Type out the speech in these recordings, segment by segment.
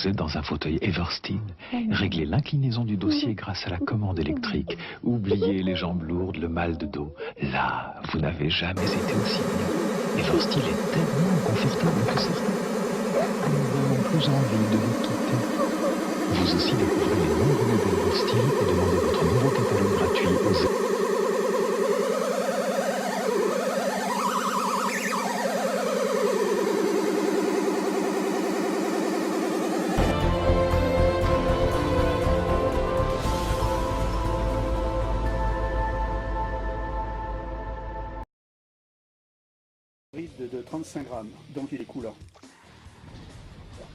Vous êtes dans un fauteuil Everstein. Réglez l'inclinaison du dossier grâce à la commande électrique. Oubliez les jambes lourdes, le mal de dos. Là, vous n'avez jamais été aussi bien. Everstein est tellement confortable que certains n'ont plus envie de vous quitter. Vous aussi découvrez les nombreux modèles Everstein et demandez votre nouveau catalogue gratuit aux... De 35 grammes, donc il est coulant.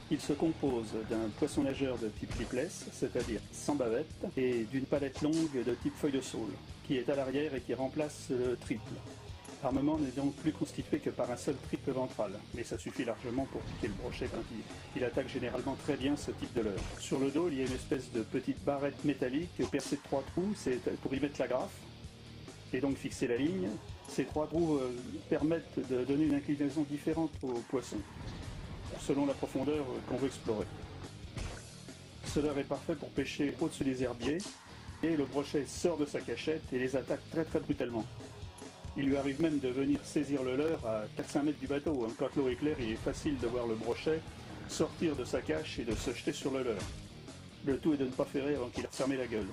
Il se compose d'un poisson nageur de type lipless, c'est-à-dire sans bavette, et d'une palette longue de type feuille de saule, qui est à l'arrière et qui remplace le triple. L'armement n'est donc plus constitué que par un seul triple ventral, mais ça suffit largement pour piquer le brochet quand il attaque généralement très bien ce type de leurre. Sur le dos, il y a une espèce de petite barrette métallique percée de 3 trous, c'est pour y mettre la graffe, et donc fixer la ligne. Ces 3 trous permettent de donner une inclinaison différente au poisson, selon la profondeur qu'on veut explorer. Ce leurre est parfait pour pêcher au-dessus des herbiers, et le brochet sort de sa cachette et les attaque très brutalement. Il lui arrive même de venir saisir le leurre à 400 mètres du bateau. Quand l'eau est claire, il est facile de voir le brochet sortir de sa cache et de se jeter sur le leurre. Le tout est de ne pas ferrer avant qu'il ait fermé la gueule.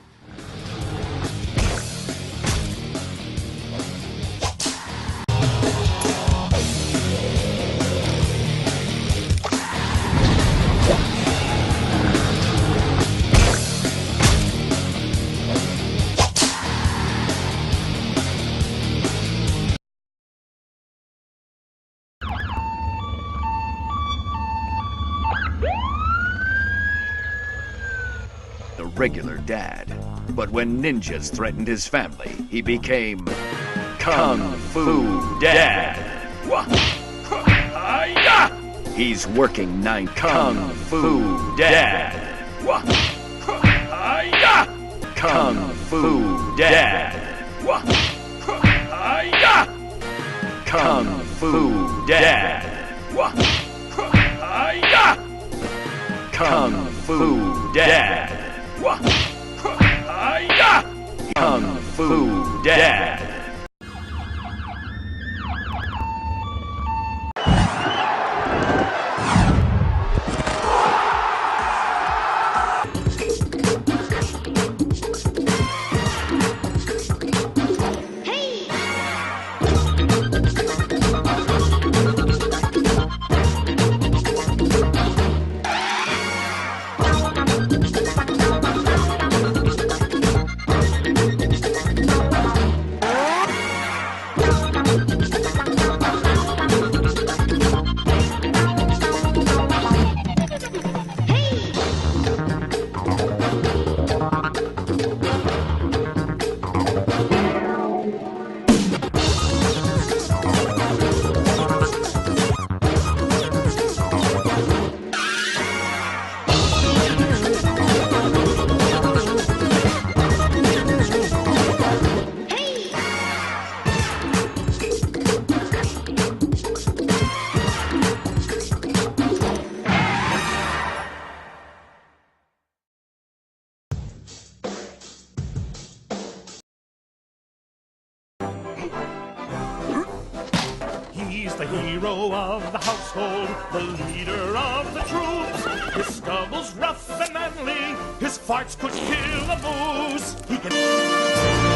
A regular dad. But when ninjas threatened his family, he became Kung Fu Dad. He's working 9 Kung Fu Dad. Kung Fu Dad. Kung Fu Dad. Kung Fu Dad. Kung Fu Dad. He's the hero of the household, the leader of the troops. His stubble's rough and manly, his farts could kill a moose. He can...